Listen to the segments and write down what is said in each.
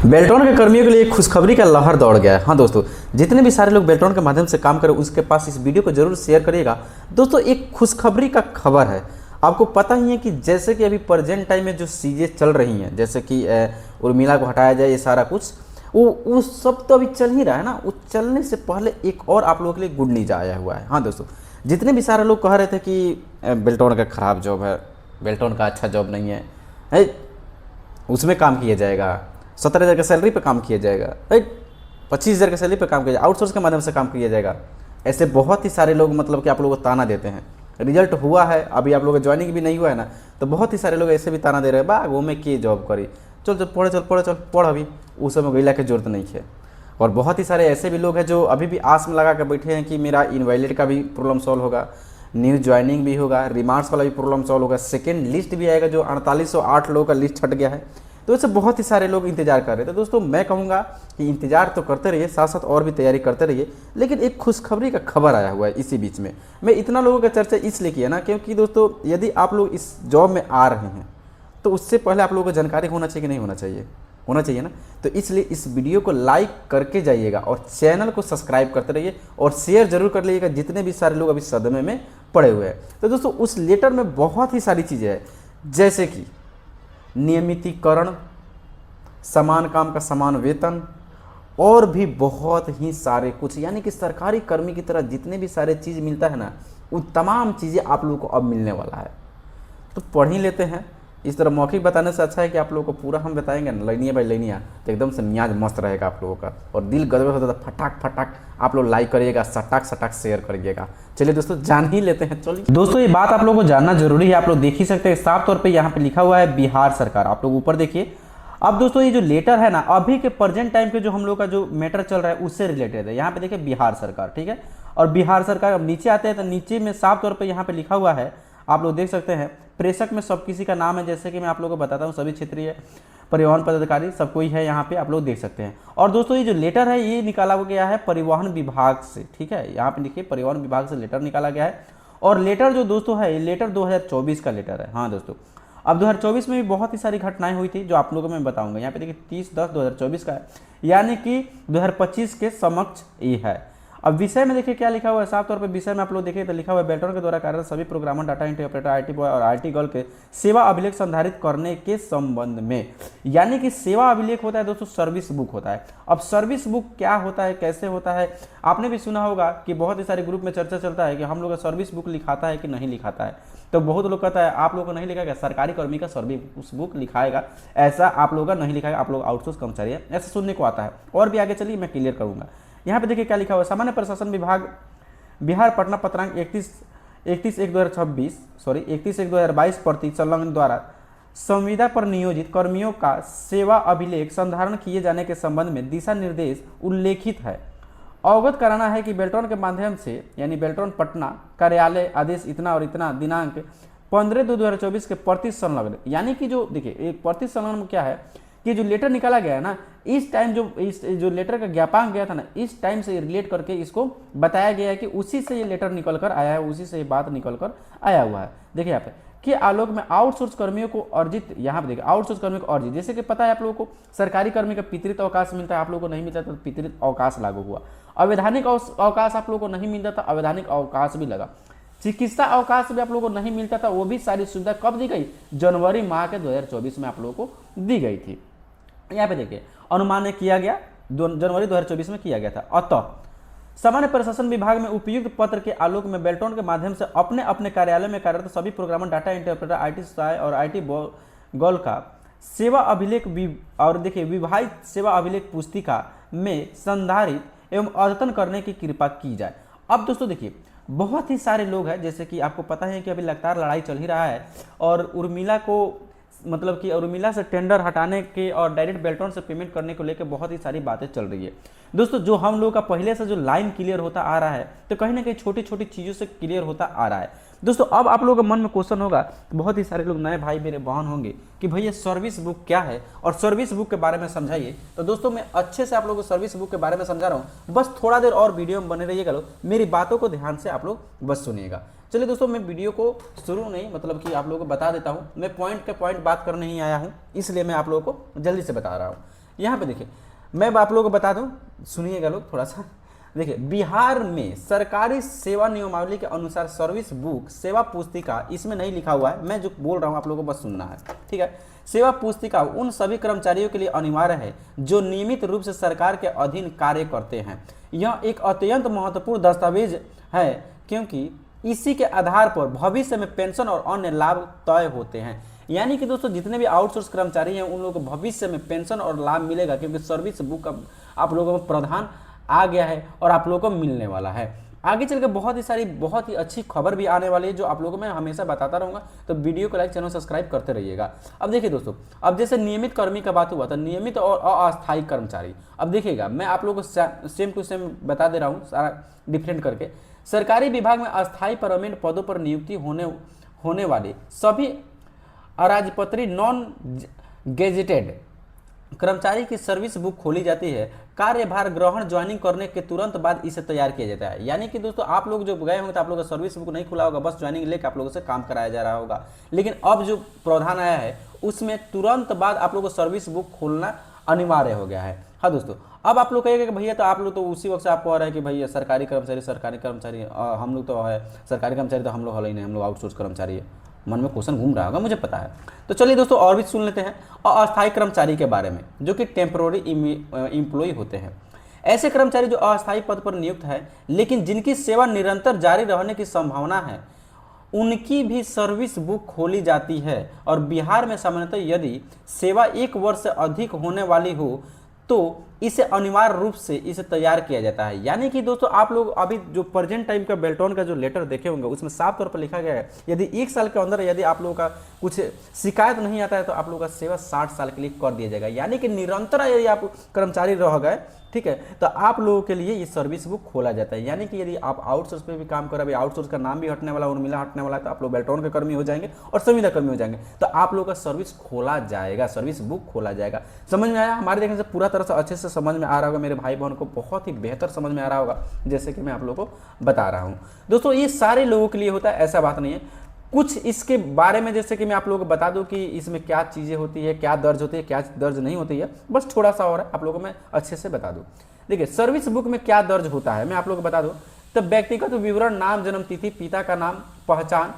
बेल्ट्रॉन के कर्मियों के लिए एक खुशखबरी का लहर दौड़ गया है। हाँ दोस्तों, जितने भी सारे लोग बेल्ट्रॉन के माध्यम से काम करें उसके पास इस वीडियो को जरूर शेयर करिएगा। दोस्तों, एक खुशखबरी का खबर है। आपको पता ही है कि जैसे कि अभी प्रेजेंट टाइम में जो चीज़ें चल रही हैं, जैसे कि उर्मिला को हटाया जाए, ये सारा कुछ वो सब तो अभी चल ही रहा है ना। वो चलने से पहले एक और आप लोगों के लिए गुड न्यूज आया हुआ है। हाँ दोस्तों, जितने भी सारे लोग कह रहे थे कि बेल्ट्रॉन का ख़राब जॉब है, बेल्ट्रॉन का अच्छा जॉब नहीं है, उसमें काम किया जाएगा, 17,000 का सैलरी पे काम किया जाएगा, राइट, 25,000 का सैलरी पे काम किया जाएगा, आउटसोर्स के माध्यम से काम किया जाएगा। ऐसे बहुत ही सारे लोग मतलब कि आप लोगों को ताना देते हैं। रिजल्ट हुआ है, अभी आप लोगों का ज्वाइनिंग भी नहीं हुआ है ना, तो बहुत ही सारे लोग ऐसे भी ताना दे रहे हैं, बा वो में के जॉब करी, चल चल पढ़, चल पढ़, चल पढ़, अभी उस समय गैला की जरूरत नहीं है। और बहुत ही सारे ऐसे भी लोग हैं जो अभी भी आस में लगा कर बैठे हैं कि मेरा इनवैलिड का भी प्रॉब्लम सॉल्व होगा, न्यू ज्वाइनिंग भी होगा, रिमार्क्स वाला भी प्रॉब्लम सॉल्व होगा, सेकेंड लिस्ट भी आएगा जो 4808 लोगों का लिस्ट हट गया है। तो ऐसे बहुत ही सारे लोग इंतजार कर रहे थे। तो दोस्तों, मैं कहूँगा कि इंतजार तो करते रहिए, साथ साथ और भी तैयारी करते रहिए। लेकिन एक खुशखबरी का खबर आया हुआ है इसी बीच में। मैं इतना लोगों का चर्चा इसलिए किया ना, क्योंकि दोस्तों यदि आप लोग इस जॉब में आ रहे हैं तो उससे पहले आप लोगों को जानकारी होना चाहिए कि नहीं होना चाहिए, होना चाहिए ना। तो इसलिए इस वीडियो को लाइक करके जाइएगा और चैनल को सब्सक्राइब करते रहिए और शेयर जरूर कर लीजिएगा जितने भी सारे लोग अभी सदमे में पड़े हुए हैं। तो दोस्तों, उस लेटर में बहुत ही सारी चीज़ें हैं, जैसे कि नियमितीकरण, समान काम का समान वेतन, और भी बहुत ही सारे कुछ, यानी कि सरकारी कर्मी की तरह जितने भी सारे चीज़ मिलता है ना, उन तमाम चीज़ें आप लोगों को अब मिलने वाला है। तो पढ़ ही लेते हैं। इस तरह मौखिक बताने से अच्छा है कि आप लोगों को पूरा हम बताएंगे ना, लाइनिया बाई लाइनिया, तो एकदम से मियाज मस्त रहेगा आप लोगों का और दिल गदगद होता था। फटाक फटाक आप लोग लाइक करिएगा, सटाक सटाक शेयर करिएगा। चलिए दोस्तों, जान ही लेते हैं। चलिए दोस्तों, ये बात आप लोगों को जानना जरूरी है। आप लोग देख ही सकते हैं साफ तौर पर यहाँ पे लिखा हुआ है बिहार सरकार। आप लोग ऊपर देखिए। अब दोस्तों, ये जो लेटर है ना, अभी के प्रेजेंट टाइम के जो हम लोग का जो मैटर चल रहा है उससे रिलेटेड है। यहाँ पे देखिए बिहार सरकार, ठीक है। और बिहार सरकार, अब नीचे आते हैं तो नीचे में साफ तौर पे यहाँ पे लिखा हुआ है, आप लोग देख सकते हैं। प्रेषक में सब किसी का नाम है, जैसे कि मैं आप लोगों को बताता हूँ, सभी क्षेत्रीय परिवहन पदाधिकारी सब कोई है यहाँ पे, आप लोग देख सकते हैं। और दोस्तों, ये जो लेटर है ये निकाला गया है परिवहन विभाग से, ठीक है। यहाँ पे देखिए परिवहन विभाग से लेटर निकाला गया है। और लेटर जो दोस्तों है, ये लेटर 2024 का लेटर है। हाँ दोस्तों, अब 2024 में भी बहुत ही सारी घटनाएं हुई थी जो आप लोगों को मैं बताऊंगा। यहाँ पे देखिए 30/10/2024 का है, यानी कि 2025 के समक्ष ये है। अब विषय में देखिए क्या लिखा हुआ है। साफ तौर पे विषय में आप लोग देखिए तो लिखा हुआ है, बेल्ट्रॉन के द्वारा कार्यरत सभी programmer, data entry operator, IT boy और आईटी गर्ल के सेवा अभिलेख संधारित करने के संबंध में, यानी कि सेवा अभिलेख होता है दोस्तों, सर्विस बुक होता है। अब सर्विस बुक क्या होता है, कैसे होता है, आपने भी सुना होगा कि बहुत ही सारे ग्रुप में चर्चा चलता है कि हम लोग का सर्विस बुक लिखाता है कि नहीं लिखाता है। तो बहुत लोग कहता है आप लोग को नहीं लिखाएगा, सरकारी कर्मी का सर्विस बुक लिखाएगा, ऐसा आप लोगों का नहीं लिखाएगा, आप लोग आउटसोर्स कर्मचारी है, ऐसा सुनने को आता है। और भी आगे चलिए मैं क्लियर करूंगा। यहाँ पे देखिए क्या लिखा हुआ है, सामान्य प्रशासन विभाग बिहार पटना पत्रांक 31/1/2022 प्रति संलग्न द्वारा संविदा पर नियोजित कर्मियों का सेवा अभिलेख संधारण किए जाने के संबंध में दिशा निर्देश उल्लेखित है। अवगत कराना है कि बेल्ट्रॉन के माध्यम से, यानी बेल्ट्रॉन पटना कार्यालय आदेश इतना और इतना दिनांक 15/2/2024 के प्रति संलग्न, यानी कि जो देखिए एक प्रति संलग्न में क्या है कि जो लेटर निकाला गया है ना, इस टाइम जो लेटर का ज्ञापन गया था ना, इस टाइम से रिलेट करके इसको बताया गया है कि उसी से ये लेटर निकल कर आया है, उसी से ये बात निकल कर आया हुआ है। देखिए यहाँ पे कि आलोक में आउटसोर्स कर्मियों को अर्जित, यहाँ पे देखिए आउटसोर्स कर्मियों को अर्जित, जैसे कि पता है आप लोगों को सरकारी कर्मी का पितृत्व अवकाश मिलता है, आप लोगों को नहीं मिलता तो पितृत्व अवकाश लागू हुआ। अवैधानिक अवकाश आप लोगों को नहीं मिलता था, अवैधानिक अवकाश भी लगा। चिकित्सा अवकाश भी आप लोगों को नहीं मिलता था, वो भी सारी सुविधा कब दी गई, जनवरी माह के 2024 में आप लोगों को दी गई थी। यहाँ पे देखिए अनुमान किया गया जनवरी 2024 में किया गया था। अतः सामान्य प्रशासन विभाग में उपयुक्त पत्र के आलोक में बेल्ट्रॉन के माध्यम से अपने अपने कार्यालय में कार्यरत सभी programmer, data entry operator, IT सहाय और आईटी गर्ल का सेवा अभिलेख और देखिए विवाहित सेवा अभिलेख पुस्तिका में संधारित एवं अद्यतन करने की कृपा की जाए। अब दोस्तों देखिए बहुत ही सारे लोग हैं, जैसे कि आपको पता है कि अभी लगातार लड़ाई चल ही रहा है और उर्मिला को मतलब कि उर्मिला से टेंडर हटाने के और डायरेक्ट बेल्ट्रॉन से पेमेंट करने को लेकर बहुत ही सारी बातें चल रही है। दोस्तों, जो हम लोगों का पहले से जो लाइन क्लियर होता आ रहा है, तो कहीं ना कहीं छोटी छोटी चीज़ों से क्लियर होता आ रहा है। दोस्तों, अब आप लोगों के मन में क्वेश्चन होगा, बहुत ही सारे लोग नए भाई मेरे बहन होंगे कि भैया सर्विस बुक क्या है और सर्विस बुक के बारे में समझाइए। तो दोस्तों, मैं अच्छे से आप लोगों को सर्विस बुक के बारे में समझा रहा हूँ, बस थोड़ा देर और वीडियो में बने रहिएगा, मेरी बातों को ध्यान से आप लोग बस सुनिएगा। चलिए दोस्तों, मैं वीडियो को शुरू नहीं मतलब कि आप लोगों को बता देता हूँ। मैं पॉइंट के पॉइंट बात करने ही आया हूँ, इसलिए मैं आप लोगों को जल्दी से बता रहा हूँ। यहाँ पे देखिए, मैं आप लोगों को बता दूं, सुनिएगा लोग थोड़ा सा। देखिए, बिहार में सरकारी सेवा नियमावली के अनुसार सर्विस बुक सेवा पुस्तिका, इसमें नहीं लिखा हुआ है, मैं जो बोल रहा हूँ आप लोगों को बस सुनना है, ठीक है। सेवा पुस्तिका उन सभी कर्मचारियों के लिए अनिवार्य है जो नियमित रूप से सरकार के अधीन कार्य करते हैं। यह एक अत्यंत महत्वपूर्ण दस्तावेज है क्योंकि इसी के आधार पर भविष्य में पेंशन और अन्य लाभ तय होते हैं। यानी कि दोस्तों, जितने भी आउटसोर्स कर्मचारी हैं उन लोगों को भविष्य में पेंशन और लाभ मिलेगा, क्योंकि सर्विस बुक अब आप लोगों में प्रावधान आ गया है और आप लोगों को मिलने वाला है। आगे चल के बहुत ही अच्छी खबर भी आने वाली है, जो आप लोगों को मैं हमेशा बताता रहूँगा। तो वीडियो को लाइक, चैनल सब्सक्राइब करते रहिएगा। अब देखिए दोस्तों, अब जैसे नियमित कर्मी का बात हुआ था, नियमित और अस्थायी कर्मचारी, अब देखिएगा मैं आप लोगों को सेम टू सेम बता दे रहा हूँ, सारा डिफरेंट करके। सरकारी विभाग में अस्थायी परमानेंट पदों पर नियुक्ति होने वाले सभी अराजपत्री नॉन गेजेटेड कर्मचारी की सर्विस बुक खोली जाती है। कार्यभार ग्रहण ज्वाइनिंग करने के तुरंत बाद इसे तैयार किया जाता है। यानी कि दोस्तों, आप लोग जो गए होंगे तो आप लोगों का सर्विस बुक नहीं खुला होगा, बस ज्वाइनिंग लेकर आप लोगों से काम कराया जा रहा होगा। लेकिन अब जो प्रावधान आया है उसमें तुरंत बाद आप लोगों को सर्विस बुक खोलना अनिवार्य हो गया है। हाँ दोस्तों, अब आप लोग कहेंगे कि भैया तो आप लोग तो उसी वक्त से आपको आ रहा है कि भैया सरकारी कर्मचारी हम लोग तो है, सरकारी कर्मचारी तो हम लोग हल ही नहीं, हम लोग आउटसोर्स कर्मचारी है। मन में क्वेश्चन घूम रहा होगा, मुझे पता है। तो चलिए दोस्तों, और भी सुन लेते हैं अस्थायी कर्मचारी के बारे में, जो कि टेम्पोररी एम्प्लॉय होते हैं। ऐसे कर्मचारी जो अस्थायी पद पर नियुक्त है लेकिन जिनकी सेवा निरंतर जारी रहने की संभावना है, उनकी भी सर्विस बुक खोली जाती है। और बिहार में सामान्यतः यदि सेवा 1 वर्ष से अधिक होने वाली हो तो इसे अनिवार्य रूप से इसे तैयार किया जाता है। यानी कि दोस्तों, आप लोग अभी जो प्रेजेंट टाइम का बेल्टोन का जो लेटर देखे होंगे उसमें साफ तौर पर लिखा गया है, यदि 1 साल के अंदर यदि आप लोगों का कुछ शिकायत नहीं आता है तो आप लोगों का सेवा 60 साल के लिए कर दिया जाएगा। यानी कि निरंतर यदि आप कर्मचारी रह गए, ठीक है, तो आप लोगों के लिए ये सर्विस बुक खोला जाता है। यानी कि यदि आप आउटसोर्स पे भी काम कर रहे हैं, आउटसोर्स का नाम भी हटने वाला, उर्मिला हटने वाला है, तो आप लोग बेल्टोन के कर्मी हो जाएंगे और संविदा कर्मी हो जाएंगे, तो आप लोगों का सर्विस खोला जाएगा, सर्विस बुक खोला जाएगा। समझ में आया? हमारे देखने से पूरा तरह से अच्छे से समझ में आ रहा होगा, मेरे भाई बहन को बहुत ही बेहतर समझ में आ रहा होगा, जैसे कि मैं आप लोगों को बता रहा हूँ। दोस्तों, ये सारे लोगों के लिए होता है, ऐसा बात नहीं है। कुछ इसके बारे में जैसे कि मैं आप लोगों को बता दूं कि इसमें क्या चीज़ें होती है, क्या दर्ज होती है, क्या दर्ज नहीं होती है, बस थोड़ा सा और आप लोगों को मैं अच्छे से बता दूं। देखिए, सर्विस बुक में क्या दर्ज होता है मैं आप लोगों को बता दूं। तो व्यक्तिगत विवरण, नाम, जन्म तिथि, पिता का नाम, पहचान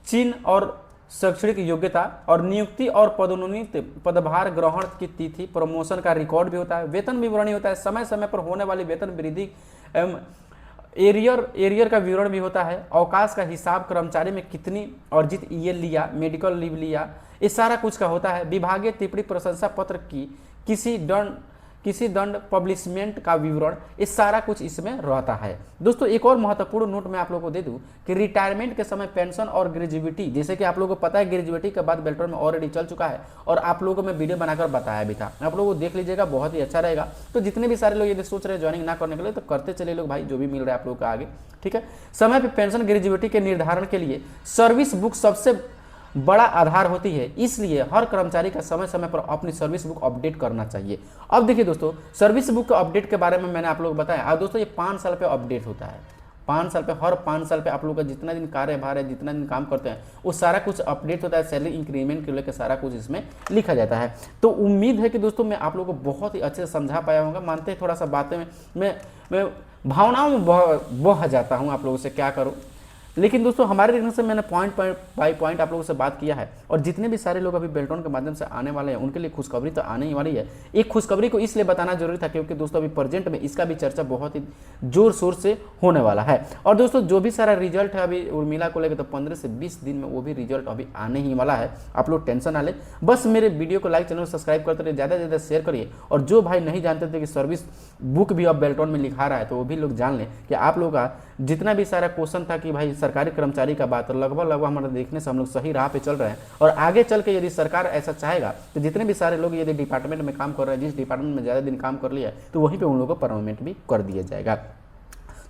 चिन्ह और शैक्षणिक योग्यता, और नियुक्ति और पदोन्नति, पदभार ग्रहण की तिथि, प्रमोशन का रिकॉर्ड भी होता है, वेतन विवरणी होता है, समय समय पर होने वाली वेतन वृद्धि एवं एरियर का विवरण भी होता है, अवकाश का हिसाब, कर्मचारी में कितनी अर्जित ईएल लिया, मेडिकल लीव लिया, ये सारा कुछ का होता है। विभागीय टिप्पणी, प्रशंसा पत्र की किसी दंड पब्लिशमेंट का विवरण, ये सारा कुछ इसमें रहता है। दोस्तों, एक और महत्वपूर्ण नोट मैं आप लोगों को दे दूं कि रिटायरमेंट के समय पेंशन और ग्रेजुएटी, जैसे कि आप लोगों को पता है ग्रेजुएटी के बाद बेल्टोन में ऑलरेडी चल चुका है और आप लोगों को मैं वीडियो बनाकर बताया भी था, आप लोगों को देख लीजिएगा, बहुत ही अच्छा रहेगा। तो जितने भी सारे लोग यदि सोच रहे हैं ज्वाइनिंग ना करने के लिए, तो करते चले लोग भाई, जो भी मिल रहा है आप लोगों को आगे, ठीक है। समय पर पेंशन ग्रेजुएटी के निर्धारण के लिए सर्विस बुक सबसे बड़ा आधार होती है, इसलिए हर कर्मचारी का समय समय पर अपनी सर्विस बुक अपडेट करना चाहिए। अब देखिए दोस्तों, सर्विस बुक के अपडेट के बारे में मैंने आप लोगों को बताया। अब दोस्तों, ये 5 साल पे अपडेट होता है, 5 साल पे, हर 5 साल पे आप लोगों का जितना दिन कार्यभार है, जितना दिन काम करते हैं, वो सारा कुछ अपडेट होता है। सैलरी इंक्रीमेंट के लेकर सारा कुछ इसमें लिखा जाता है। तो उम्मीद है कि दोस्तों मैं आप लोगों को बहुत ही अच्छे से समझा पाया होगा। मानते हैं थोड़ा सा बातें में मैं भावनाओं में बह जाता हूँ, आप लोगों से क्या करूँ। लेकिन दोस्तों, हमारे देखने से मैंने पॉइंट बाई पॉइंट आप लोगों से बात किया है, और जितने भी सारे लोग अभी बेल्टोन के माध्यम से आने वाले हैं उनके लिए खुशखबरी तो आने ही वाली है। एक खुशखबरी को इसलिए बताना जरूरी था क्योंकि दोस्तों, अभी प्रेजेंट में इसका भी चर्चा बहुत ही जोर शोर से होने वाला है। और दोस्तों, जो भी सारा रिजल्ट है अभी उर्मिला को लेकर, तो 15 से 20 दिन में वो भी रिजल्ट अभी आने ही वाला है। आप लोग टेंशन ना ले, बस मेरे वीडियो को लाइक, चैनल सब्सक्राइब करते रहिए, ज़्यादा से ज़्यादा शेयर करिए। और जो भाई नहीं जानते थे कि सर्विस बुक भी अब बेल्टोन में लिखा रहा है, तो वो भी लोग जान लें कि आप लोग का जितना भी सारा क्वेश्चन था कि भाई सरकारी कर्मचारी का बात, लगभग हमारे देखने से हम लोग सही राह पे चल रहे हैं। और आगे चल के यदि सरकार ऐसा चाहेगा तो जितने भी सारे लोग यदि डिपार्टमेंट में काम कर रहे हैं, जिस डिपार्टमेंट में ज़्यादा दिन काम कर लिया है, तो वहीं पे उन लोगों को परमानेंट भी कर दिया जाएगा।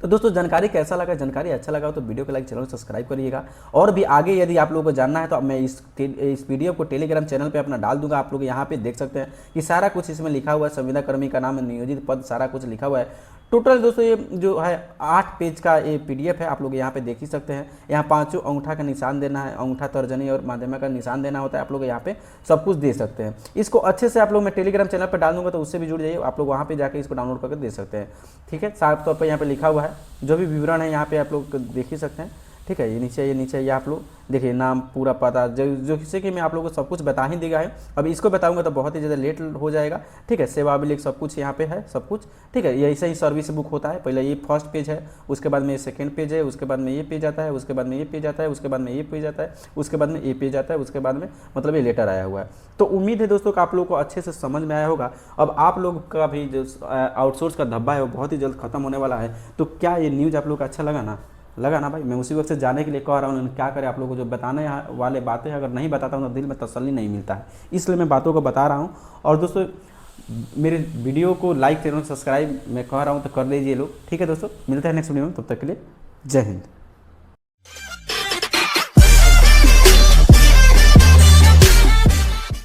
तो दोस्तों, जानकारी कैसा लगा? जानकारी अच्छा लगा तो वीडियो को लाइक, चैनल सब्सक्राइब करिएगा। और भी आगे यदि आप लोगों को जानना है तो मैं इस वीडियो को टेलीग्राम चैनल पे अपना डाल दूंगा। आप लोग यहाँ पे देख सकते हैं कि सारा कुछ इसमें लिखा हुआ है। संविदा कर्मी का नाम, नियोजित पद, सारा कुछ लिखा हुआ है। टोटल दोस्तों ये जो है 8 पेज का ये PDF है, आप लोग यहाँ पे देख ही सकते हैं। यहाँ 5 अंगूठा का निशान देना है, अंगूठा, तर्जनी और माध्यमा का निशान देना होता है, आप लोग यहाँ पे सब कुछ दे सकते हैं। इसको अच्छे से आप लोग मैं टेलीग्राम चैनल पर डाल दूंगा, तो उससे भी जुड़ जाइए, आप लोग वहाँ पे जाके इसको डाउनलोड करके दे सकते हैं। ठीक है, साफ तौर पर यहाँ पे लिखा हुआ है, जो भी विवरण है यहाँ पे आप लोग देख ही सकते हैं। ठीक है, ये नीचे ये आप लोग देखिए, नाम, पूरा पता, जो जैसे कि मैं आप लोगों को सब कुछ बता ही दिया है। अभी इसको बताऊंगा तो बहुत ही ज़्यादा लेट हो जाएगा। ठीक है, सेवा अभिलेख सब कुछ यहाँ पे है, सब कुछ। ठीक है, ये ऐसे ही सर्विस बुक होता है। पहले ये फर्स्ट पेज है, उसके बाद में ये सेकंड पेज है, उसके बाद में ये पेज आता है, उसके बाद में ये पेज आता है, उसके बाद में ये पेज आता है, उसके बाद में ये पेज आता है, उसके बाद में मतलब ये लेटर आया हुआ है। तो उम्मीद है दोस्तों कि आप लोगों को अच्छे से समझ में आया होगा। अब आप लोग का भी जो आउटसोर्स का धब्बा है वो बहुत ही जल्द खत्म होने वाला है। तो क्या ये न्यूज़ आप लोग को अच्छा लगा ना भाई? मैं उसी वक्त से जाने के लिए कह रहा हूँ, क्या करें, आप लोगों को जो बताने वाले बातें अगर नहीं बताता हूँ तो दिल में तसल्ली नहीं मिलता है, इसलिए मैं बातों को बता रहा हूँ। और दोस्तों मेरे वीडियो को लाइक, चैनल सब्सक्राइब मैं कह रहा हूँ तो कर लीजिए लोग। ठीक है दोस्तों, मिलते हैं नेक्स्ट वीडियो में, तब तक के लिए जय हिंद।